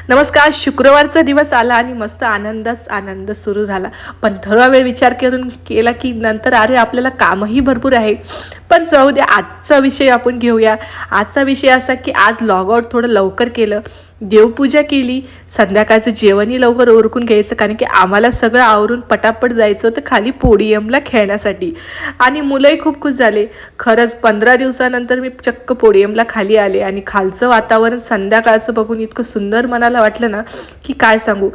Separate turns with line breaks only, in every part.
नमस्कार. शुक्रवारचा दिवस आला आणि मस्त आनंद सुरू झाला. पण थोडा वेळ विचार केला की नंतर अरे आपल्याला कामही भरपूर आहे. पण जाऊ द्या, आजचा विषय आपण घेऊया. आजचा विषय असा की आज लॉग आउट थोडं लवकर केलं, देवपूजा केली, संध्याकाळचं जेवणही लवकर उरकून घ्यायचं, कारण की आम्हाला सगळं आवरून पटापट जायचं होतं खाली पोडियमला खेळण्यासाठी. आणि मुलंही खूप खुश झाले. खरंच 15 दिवसानंतर मी चक्क पोडियमला खाली आले आणि खालचं वातावरण संध्याकाळचं बघून इतकं सुंदर मनाला वाटलं ना की काय सांगू.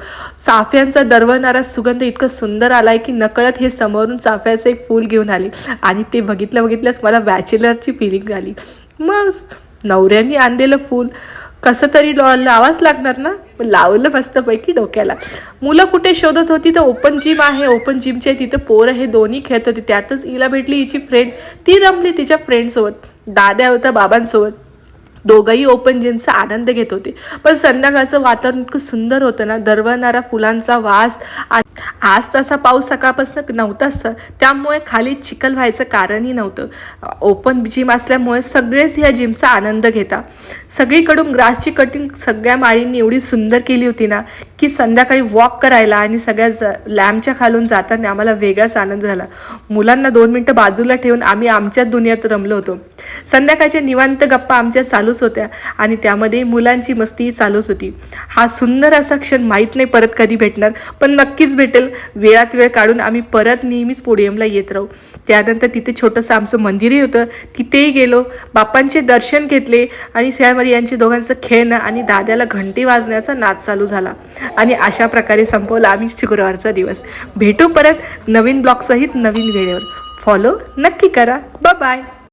चाफ्यांचा दरवळणारा सुगंध इतकं सुंदर आलाय की नकळत हे समोरून चाफ्याचं एक फूल घेऊन आली आणि ते बघितल्याच मला बॅचलरची फिलिंग आली. मग नवऱ्याने आणलेलं फूल कसं तरी लावाच लागणार ना. लावलं मस्तपैकी डोक्याला. मुलं कुठे शोधत होती तर ओपन जिम आहे, ओपन जिमच्या तिथं पोरं हे दोन्ही खेळत होते. त्यातच हिला भेटली हिची फ्रेंड. ती रमली तिच्या फ्रेंडसोबत. दाद्या होता बाबांसोबत. दोघंही ओपन जिमचा आनंद घेत होते. पण संध्याकाळचं वातावरण इतकं सुंदर होतं ना, दरवळणारा फुलांचा वास. आज तसा पाऊस सकाळपासून नव्हताच, त्यामुळे खाली चिखल व्हायचं कारणही नव्हतं. ओपन जिम असल्यामुळे सगळेच ह्या जिमचा आनंद घेता. सगळीकडून ग्रासची कटिंग सगळ्या माळींनी एवढी सुंदर केली होती ना की संध्याकाळी वॉक करायला आणि सगळ्या लॅम्पच्या खालून जाताना आम्हाला वेगळाच आनंद झाला. मुलांना 2 मिनटं बाजूला ठेवून आम्ही आमच्याच दुनियेत रमलो होतो. संध्याकाळच्या निवांत गप्पा आमच्या चालूच होत्या आणि त्यामध्ये मुलांची मस्ती चालूच होती. हा सुंदर असा क्षण माहीत नाही परत कधी भेटणार, पण नक्कीच भेटेल. वेळात वेळ काढून आम्ही परत नेहमीच पोडियमला येत राहू. त्यानंतर तिथे छोटंसं आमचं मंदिरही होतं, तिथेही गेलो, बाप्पांचे दर्शन घेतले आणि त्यामध्ये यांच्या दोघांचं खेळणं आणि दाद्याला घंटी वाजण्याचा नाद चालू झाला. आणि अशा प्रकारे संपवला आम्ही शुक्रवारचा दिवस. भेटू परत नवीन ब्लॉगसहित नवीन वेळेवर. फॉलो नक्की करा. बाय.